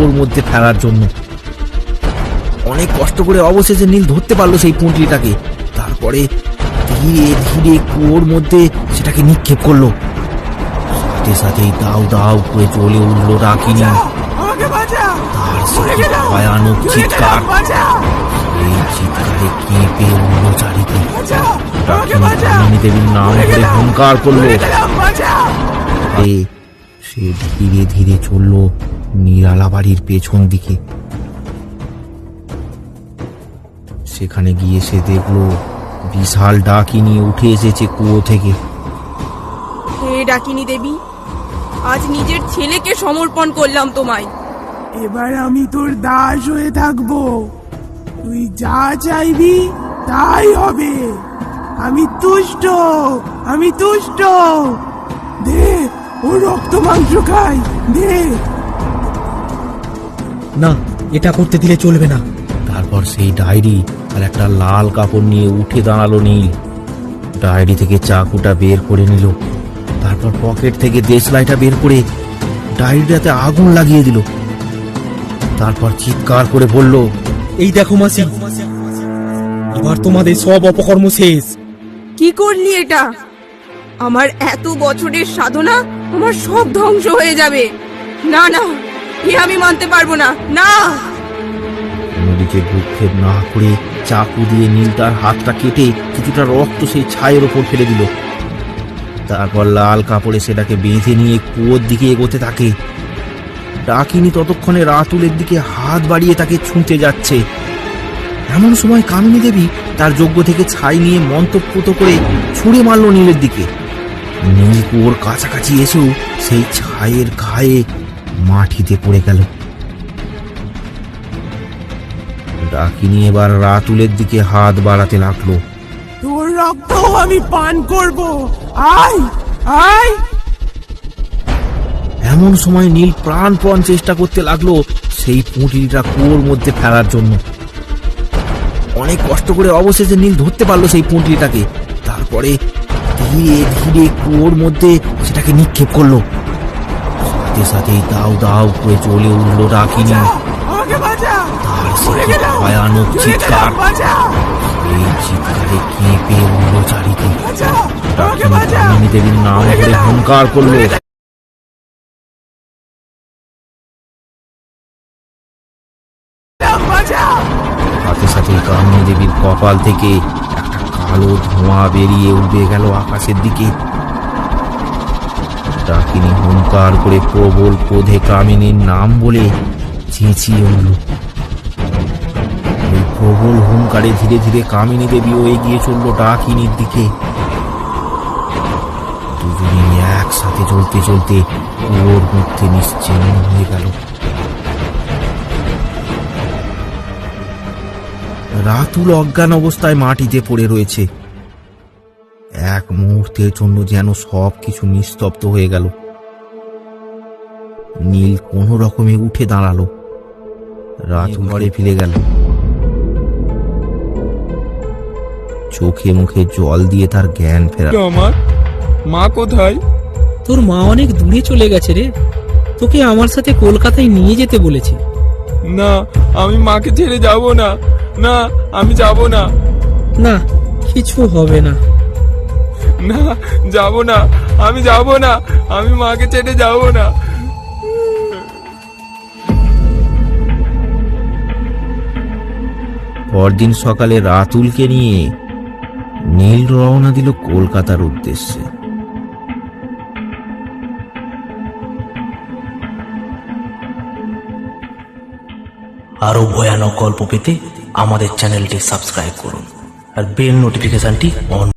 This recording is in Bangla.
কুয়োর মধ্যে ফেলার জন্য। অনেক কষ্ট করে অবশেষে নীল ধরতে পারলো সেই পুঁটলিটাকে। তারপরে ধীরে ধীরে কুয়োর মধ্যে সেটাকে নিক্ষেপ করলো। সাথে সাথেই দাউ দাউ করে জ্বলে উঠলো ডাকিনী। তার সাথে ভয়ানক চিৎকার, এই চিৎকারে কেঁপে উঠলো চারিদিক। ডাকিনী কামিনী দেবীর নাম ধরে হুঙ্কার করলো। সে ধীরে ধীরে চলল নিরালা বাড়ির পেছন দিকে। সেখানে গিয়ে সে দেখলো বিশাল ডাকিনী উঠে এসেছে কুয়ো থেকে। হে ডাকিনী দেবী, আজ নিজের ছেলেকে সমর্পণ করলাম তোমায়। এবার আমি তোর দাস হয়ে থাকবো। তুই যা চাইবি তাই হবে। আমি তুষ্ট, আমি তুষ্ট। দে, ও রক্ত মাংস খাই, দে। না, এটা করতে দিলে চলবে না। তারপর সেই ডায়েরি আর একটা লাল কাপড় নিয়ে উঠে দাঁড়ালো নীল। ডায়েরি থেকে চাকুটা বের করে নিল। তারপর পকেট থেকে দেশলাইটা বের করে ডায়েরিটাতে আগুন লাগিয়ে দিল। তারপর চিৎকার করে বলল, এই দেখো মাসি, এবার তোমাদের সব অপকর্ম শেষ। কি করলি এটা? আমার এত বছরের সাধনা আমার সব ধ্বংস হয়ে যাবে। না না, এ আমি মানতে পারবো না। না। অন্যদিকে ভ্রুক্ষেপ না করে চাকু দিয়ে নীল তার হাতটা কেটে কিছুটা রক্ত সেই ছায়ের ওপর ফেলে দিল। তারপর লাল কাপড়ে সেটাকে বেঁধে নিয়ে কুয়োর দিকে এগোতে থাকে। ডাকিনী ততক্ষণে রাতুলের দিকে হাত বাড়িয়ে তাকে ছুঁতে যাচ্ছে। এমন সময় কামিনী দেবী তার যজ্ঞ থেকে ছাই নিয়ে মন্ত্রপুত করে ছুঁড়ে মারল নীলের দিকে। নীল কুয়োর কাছাকাছি এসেও সেই ছায়ের ঘায়ে মাটিতে পড়ে গেল। ডাকিনী এবার রাতুলের দিকে হাত বাড়াতে লাগলো। তোর রক্ত আমি পান করব। আয়, আয়। এমন সময় নীল প্রাণপণ চেষ্টা করতে লাগলো সেই পুঁটলিটা কুয়োর মধ্যে ফেলার জন্য। অনেক কষ্ট করে অবশেষে নীল ধরতে পারলো সেই পুঁটলিটাকে। তারপরে ধীরে ধীরে কুয়োর মধ্যে সেটাকে নিক্ষেপ করলো। সাথে সাথেই দাউ দাউ করে জ্বলে উঠলো ডাকিনী। তার সাথে ভয়ানক চিৎকার, এই চিৎকারে কেঁপে উঠলো চারিদিক। ডাকিনী কামিনী দেবীর নাম ধরে হুঙ্কার করলো। সাথে সাথে কামিনী দেবীর কপাল থেকে একটা কালো ধোঁয়া বেরিয়ে উঠে গেল আকাশের দিকে। ডাকিনী হুঙ্কার করে প্রবল ক্রোধে কামিনীর নাম বলে চেঁচিয়ে উঠল। ওই প্রবল হুঙ্কারে ধীরে ধীরে কামিনী দেবীও এগিয়ে চলল ডাকিনীর দিকে। দুজনে একসাথে চলতে চলতে কুয়োর মধ্যে নিশ্চিহ্ন হয়ে গেল। রাতুল অজ্ঞান অবস্থায় মাটিতে পড়ে রয়েছে। এক মুহূর্তের জন্য যেন সবকিছু নিস্তব্ধ হয়ে গেল। নীল কোনো রকমে উঠে দাঁড়ালো। রাতুল ঘরে ফিরে গেল। চোখে মুখে জল দিয়ে তার জ্ঞান ফেরা। আমার মা কোথায়? তোর মা অনেক দূরে চলে গেছে রে। তোকে আমার সাথে কলকাতায় নিয়ে যেতে বলেছে। না, আমি মাকে ছেড়ে যাব না। না, আমি যাব না। না, কিছু হবে না। না, যাব না, আমি যাব না। আমি মাকে ছেড়ে যাব না। পরদিন সকালে রাতুলকে নিয়ে নীল রওনা দিল কলকাতার উদ্দেশ্যে। আরো ভয়ানক গল্প পেতে আমাদের চ্যানেলটি সাবস্ক্রাইব করুন আর বেল নোটিফিকেশনটি অন